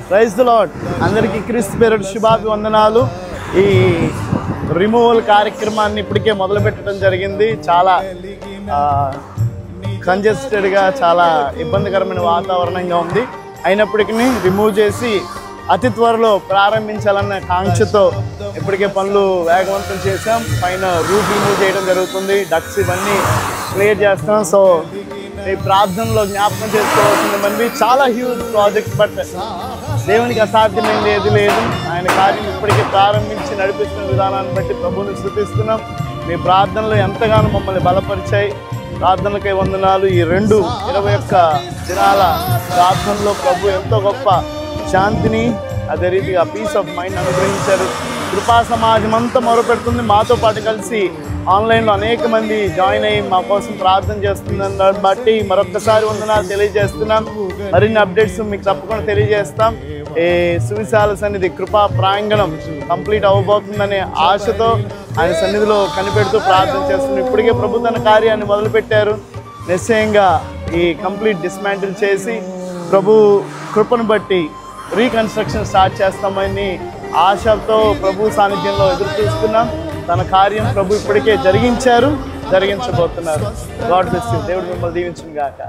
Praise the lord. అందరికీ క్రీస్తు పేరిట శుభాభివందనాలు. ఈ రిమూవల్ కార్యక్రమాన్ని ఇప్పటికే మొదలుపెట్టడం జరిగింది. చాలా కంజెస్టెడ్గా, చాలా ఇబ్బందికరమైన వాతావరణంగా ఉంది. అయినప్పటికీ రిమూవ్ చేసి అతి త్వరలో ప్రారంభించాలన్న కాంక్షతో ఇప్పటికే పనులు వేగవంతం చేసాం. పైన రూఫ్ రిమూవ్ చేయడం జరుగుతుంది, డక్స్ ఇవన్నీ క్లియర్ చేస్తాం. సో ఈ ప్రార్థనలో జ్ఞాపకం చేసుకోవాల్సింది మనవి. చాలా హ్యూజ్ ప్రాజెక్ట్, బట్ దేవునికి అసాధ్యమైంది ఏది లేదు. ఆయన కార్యం ఇప్పటికే ప్రారంభించి నడిపిస్తున్న విధానాన్ని బట్టి ప్రభువుని స్తుతిస్తున్నాం. మీ ప్రార్థనలు ఎంతగానో మమ్మల్ని బలపరిచాయి. ప్రార్థనలకై వందనాలు. ఈ 21 దినాల ప్రార్థనలో ప్రభు ఎంతో గొప్ప శాంతిని, అదే రీతిగా పీస్ ఆఫ్ మైండ్ అనుగ్రహించారు. కృపా సమాజం అంతా మొరపెడుతుంది. మాతో పాటు కలిసి ఆన్లైన్లో అనేక మంది జాయిన్ అయ్యి మా కోసం ప్రార్థన చేస్తుందని దాన్ని బట్టి మరొక్కసారి వందనాలు తెలియజేస్తున్నాం. మరిన్ని అప్డేట్స్ మీకు తప్పకుండా తెలియజేస్తాం. ఈ సువిశాల సన్నిధి కృపా ప్రాంగణం కంప్లీట్ అవ్వబోతుందనే ఆశతో ఆయన సన్నిధిలో కనిపెడుతూ ప్రార్థన చేస్తున్నాం. ఇప్పటికే ప్రభు తన కార్యాన్ని మొదలుపెట్టారు. నిశ్చయంగా ఈ కంప్లీట్ డిస్మాంటిల్ చేసి ప్రభు కృపను బట్టి రీకన్స్ట్రక్షన్ స్టార్ట్ చేస్తామని ఆశతో ప్రభు సాన్నిధ్యంలో ఎదురు చూస్తున్నాం. తన కార్యం ప్రభు ఇప్పటికే జరిగించారు, జరిగించబోతున్నారు. God bless you. దేవుడు మిమ్మల్ని దీవించును గాక.